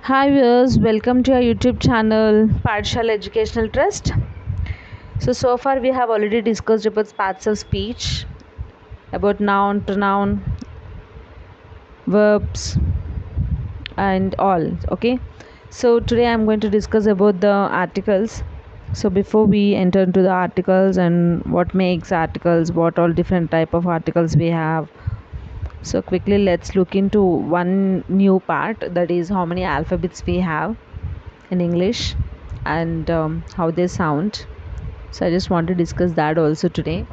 Hi viewers, welcome to our YouTube channel Partial Educational Trust. So far we have already discussed about parts of speech, about noun, pronoun, verbs and all. Okay. So today I'm going to discuss about the articles. So before we enter into the articles and what makes articles, what all different type of articles we have. So quickly let's look into one new part, that is how many alphabets we have in English and how they sound. So I just want to discuss that also today.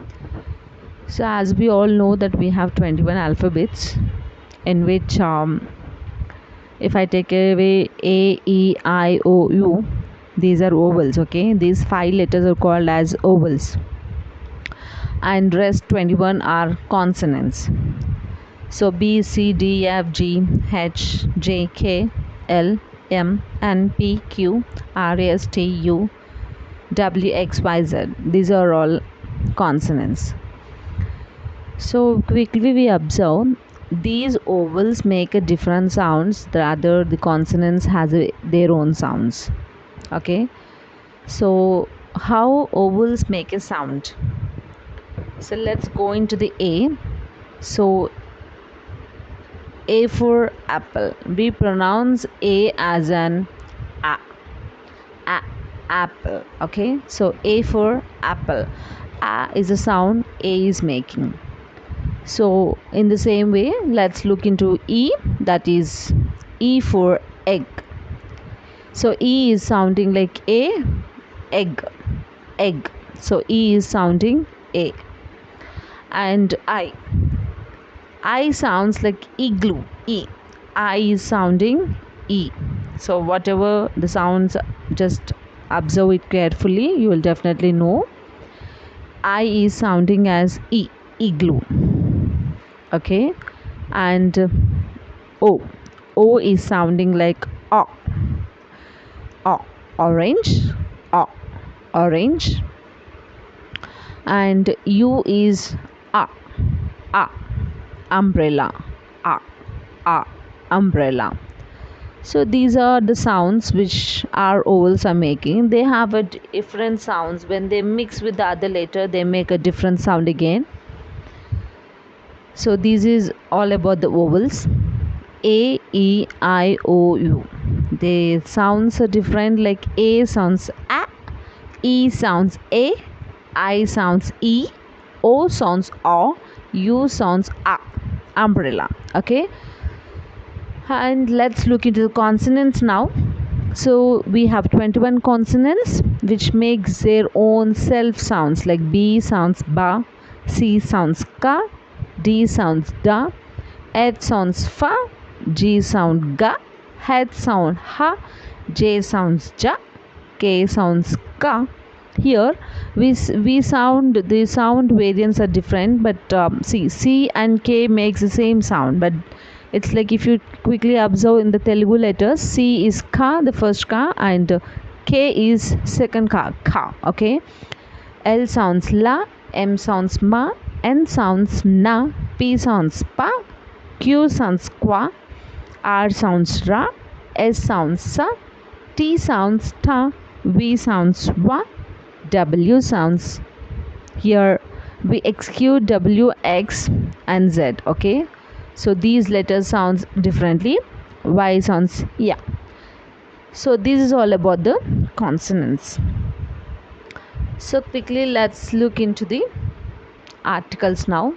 So as we all know that we have 21 alphabets, in which if I take away A, E, I, O, U, these are vowels. Okay, these 5 letters are called as vowels and rest 21 are consonants. So B, C, D, F, G, H, J, K, L, M, N, P, Q, R, S, T, U, W, X, Y, Z. These are all consonants. So quickly we observe these vowels make a different sounds, rather the consonants has their own sounds. Okay. So how vowels make a sound? So let's go into the A. So A for apple. We pronounce A as an A. A, apple. Okay. So A for apple. A is a sound A is making. So in the same way, let's look into E, that is E for egg. So E is sounding like A, egg, egg. So E is sounding A. And I sounds like igloo, E. I is sounding E. So whatever the sounds, just observe it carefully, you will definitely know. I is sounding as E, igloo. Okay. And O is sounding like O, orange, O, orange. And U is A, umbrella, A, umbrella. So these are the sounds which our vowels are making. They have a different sounds. When they mix with the other letter, they make a different sound again. So this is all about the vowels. A, E, I, O, U. The sounds are different, like A sounds A, E sounds A, I sounds E, O sounds O, U sounds A. Umbrella. Okay. And let's look into the consonants now. So we have 21 consonants which makes their own self sounds, like B sounds Ba, C sounds Ka, D sounds Da, H sounds Fa, G sound Ga, H sound Ha, J sounds Ja, K sounds Ka. Here we sound, the sound variants are different, but see, C and K makes the same sound, but it's like if you quickly observe in the Telugu letters, C is Ka, the first Ka, and K is second Ka. Okay. L sounds La, M sounds Ma, N sounds Na, P sounds Pa, Q sounds Qua, R sounds Ra, S sounds Sa, T sounds Ta, V sounds Va, W sounds, here we exclude W, X and Z. Okay. So these letters sounds differently. Y sounds Yeah. So this is all about the consonants. So quickly let's look into the articles now.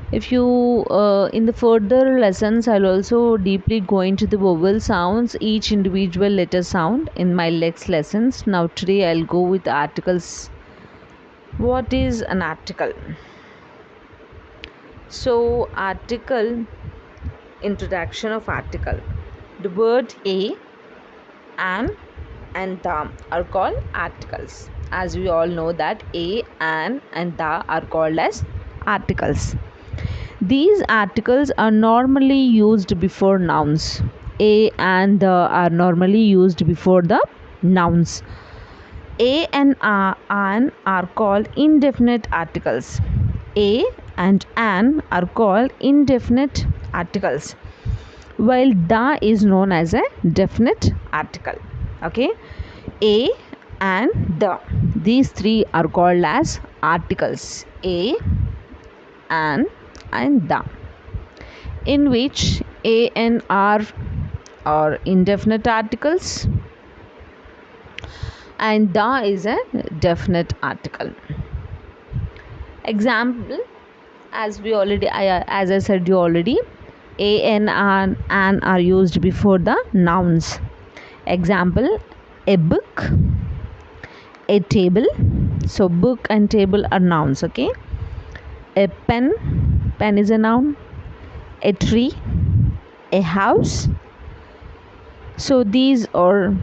If you in the further lessons, I'll also deeply go into the vowel sounds, each individual letter sound in my next lessons. Now today I'll go with the articles. What is an article? So article, introduction of article. The word a, an and the are called articles. As we all know that a, an and the are called as articles. These articles are normally used before nouns. A and the are normally used before the nouns. A and an are called indefinite articles. A and an are called indefinite articles. while the is known as a definite article. Okay, a and the, these three are called as articles, a and the, in which a and r are indefinite articles and the is a definite article. Example, as I said you already, a and an are used before the nouns. Example, a book, a table. So book and table are nouns. Okay, a pen is a noun. A tree, a house. So these are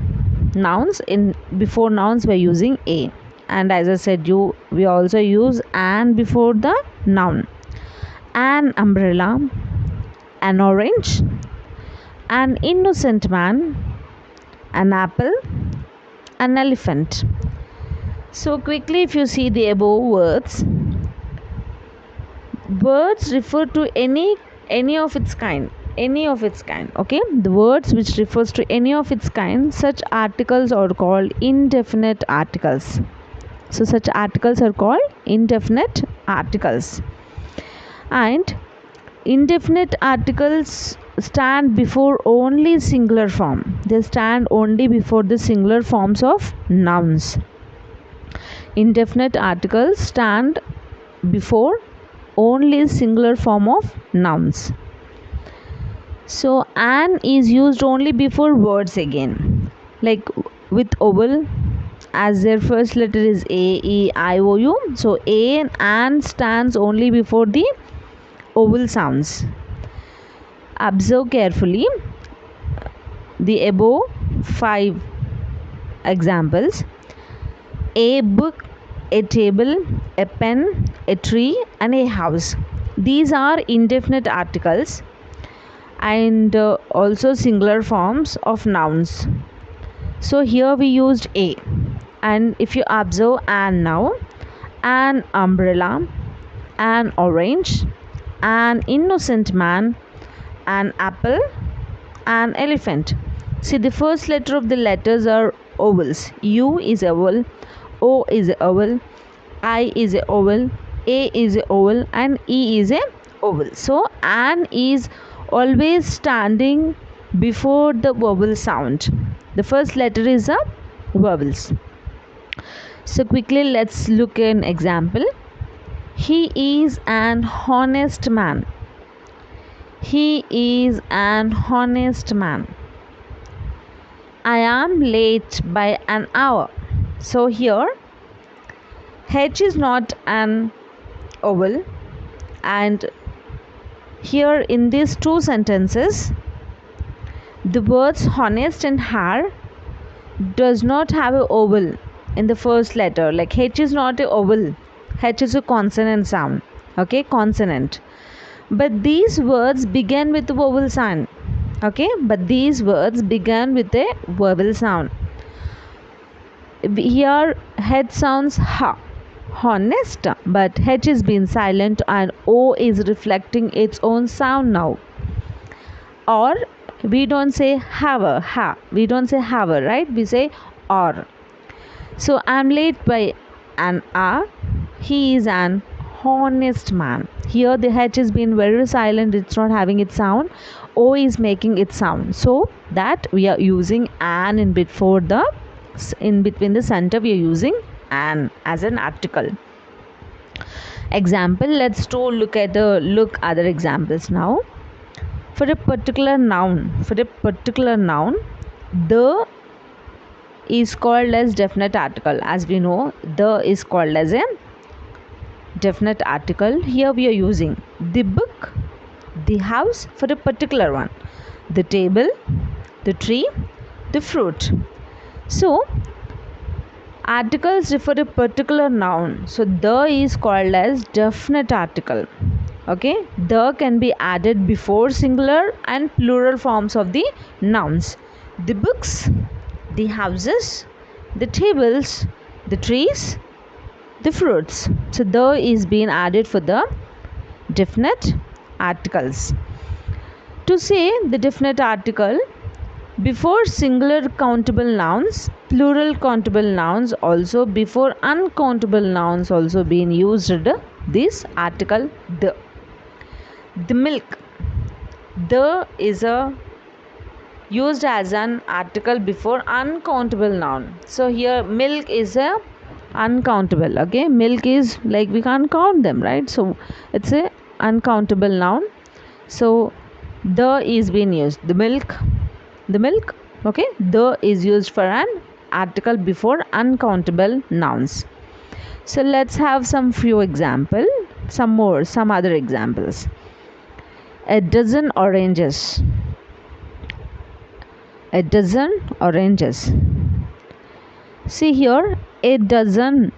nouns. In before nouns we're using a, and as I said we also use an before the noun. An umbrella, an orange, an innocent man, an apple, an elephant. So quickly, if you see the above words refer to any of its kind, okay, the words which refers to any of its kind, such articles are called indefinite articles. So such articles are called indefinite articles. And indefinite articles stand before only singular form. They stand only before the singular forms of nouns. Indefinite articles stand before only singular form of nouns. So an is used only before words again, like with vowel, as their first letter is a, e, I, o, u. So a and an stands only before the vowel sounds. Observe carefully the above 5 examples: a book, a table, a pen, a tree, and a house. These are indefinite articles and also singular forms of nouns. So here we used a, and if you observe an now, an umbrella, an orange, an innocent man, an apple, an elephant. See, the first letter of the letters are vowels. U is a vowel, O is a vowel, I is a vowel, A is a vowel, and E is a vowel. So an is always standing before the vowel sound. The first letter is a vowels. So quickly let's look at an example. He is an honest man. He is an honest man. I am late by an hour. So here H is not an vowel, and here in these two sentences the words honest and har does not have a vowel in the first letter. Like H is not a vowel, H is a consonant sound. Okay, consonant. But these words begin with a vowel sound. Okay, but these words began with a vowel sound. Here H sounds ha, honest, but H is being silent and O is reflecting its own sound now. Or we don't say have, ha, we don't say have, right? We say or. So I'm late by an hour. He is an honest man. Here the H is being very silent, it's not having its sound. O is making its sound, so that we are using an in between the center. We are using an as an article. Example, let's look other examples now. For a particular noun, the is called as definite article. As we know, the is called as a definite article. Here we are using the book, the house for a particular one, the table, the tree, the fruit. So articles refer to a particular noun. So the is called as definite article. Okay, the can be added before singular and plural forms of the nouns. The books, the houses, the tables, the trees, the fruits. So the is being added for the definite articles. To say the definite article, before singular countable nouns, plural countable nouns also, before uncountable nouns also being used this article the. The milk. The is a used as an article before uncountable noun. So here milk is a uncountable. Okay, milk is like we can't count them, right? So it's a uncountable noun. So the is being used. The milk. Okay, the is used for an article before uncountable nouns. So let's have some few example. Some other examples. A dozen oranges. A dozen oranges. See here, a dozen.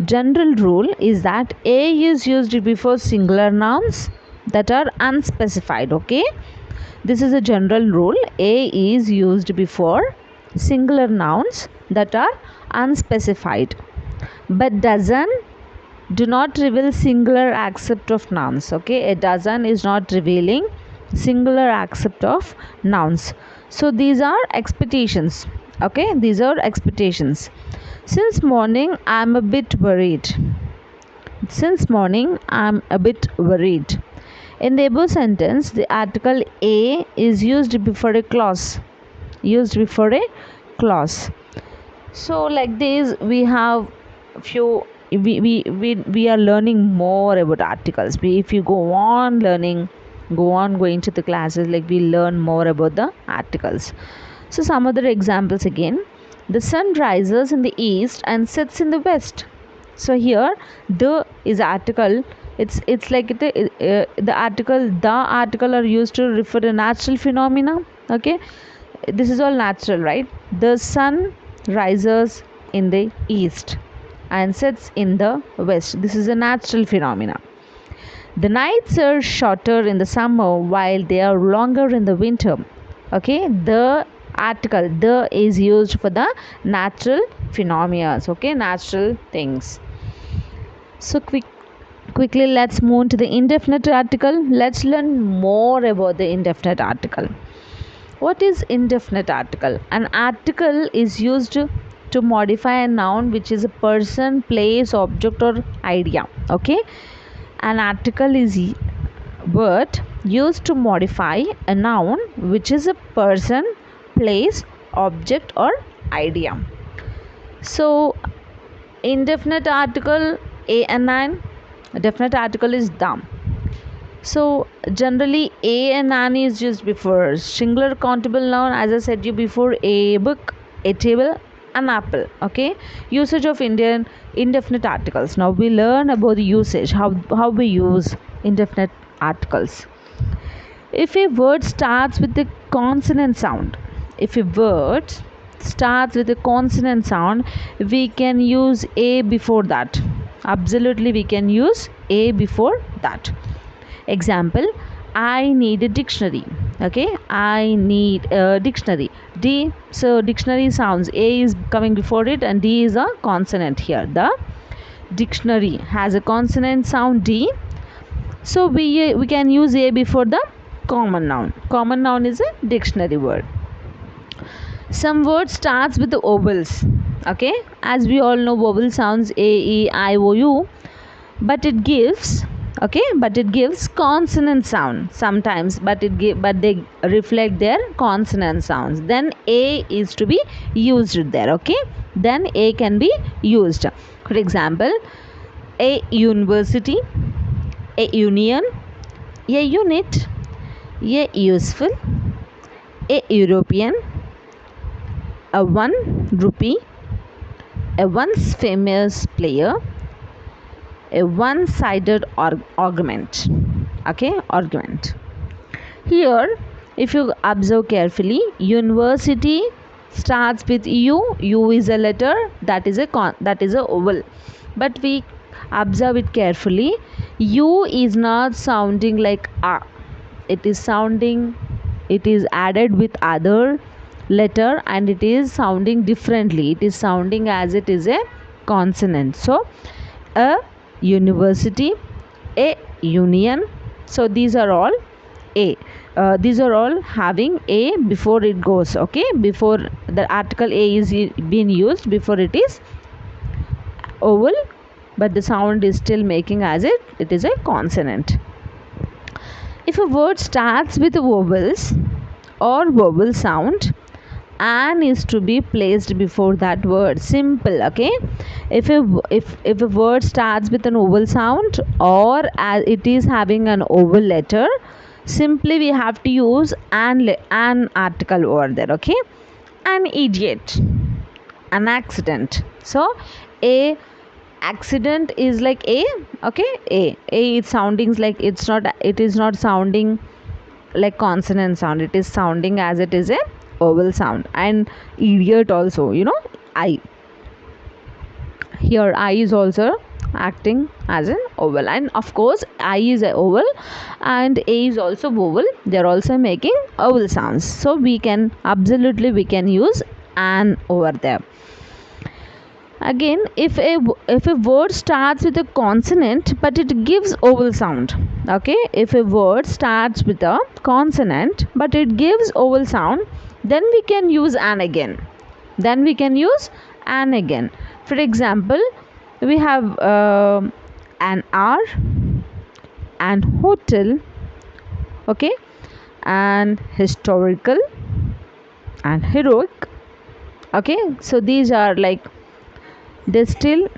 General rule is that a is used before singular nouns that are unspecified. Okay, this is a general rule. A is used before singular nouns that are unspecified. But dozen do not reveal singular accept of nouns. Okay, a dozen is not revealing singular accept of nouns. So these are expectations. Okay, these are expectations. Since morning I am a bit worried. Since morning I am a bit worried. In the above sentence, the article a is used before a clause. So like this we have few, we are learning more about articles. If you go on going to the classes, like we learn more about the articles. So some other examples again. The sun rises in the east and sets in the west. So here the is article. It's like the article are used to refer to natural phenomena. Okay, this is all natural, right? The sun rises in the east and sets in the west. This is a natural phenomena. The nights are shorter in the summer while they are longer in the winter. Okay, the article the is used for the natural phenomena. Okay, natural things. So quickly let's move to the indefinite article. Let's learn more about the indefinite article. What is indefinite article? An article is used to modify a noun which is a person, place, object or idea. Okay, an article is word used to modify a noun which is a person, place, object or idea. So indefinite article a and an, definite article is the. So generally a and an is used before singular countable noun, as I said you before, a book, a table, an apple. Okay, usage of indefinite articles. Now we learn about the usage, how we use indefinite articles. If a word starts with a consonant sound, we can use a before that. Absolutely, we can use a before that. Example, I need a dictionary. Okay, I need a dictionary. D, so dictionary sounds, a is coming before it and d is a consonant here. The dictionary has a consonant sound d. So we can use a before the common noun. Common noun is a dictionary word. Some words starts with the vowels. Okay, as we all know, vowel sounds a, e, I, o, u, but it gives consonant sound sometimes, but they reflect their consonant sounds. Then a is to be used there. Okay, then a can be used. For example, a university, a union, a unit, a useful, a European, a 1 rupee, a once famous player, a one-sided argument. Okay, argument. Here, if you observe carefully, university starts with u. U is a letter, that is a vowel. But we observe it carefully. U is not sounding like a. It is added with other letter and it is sounding differently. It is sounding as it is a consonant. So a university, a union, so these are all a. these are all having a before it goes, okay, before the article a is being used, before it is vowel, but the sound is still making as it is a consonant. If a word starts with vowels or vowel sound, an is to be placed before that word. Simple, okay. If a word starts with an vowel sound or as it is having an vowel letter, simply we have to use an article over there, okay. An idiot, an accident. So a accident is like a, okay, a is sounding like it is not sounding like consonant sound, it is sounding as it is a vowel sound. And idiot also, I, here I is also acting as an vowel, and of course I is a vowel and a is also vowel, they are also making vowel sounds, so we can absolutely we can use an over there. Again, if a word starts with a consonant but it gives vowel sound, okay, if a word starts with a consonant but it gives vowel sound, then we can use an again, for example, we have an hour, an hotel, okay, and historical and heroic, okay. So these are like, they still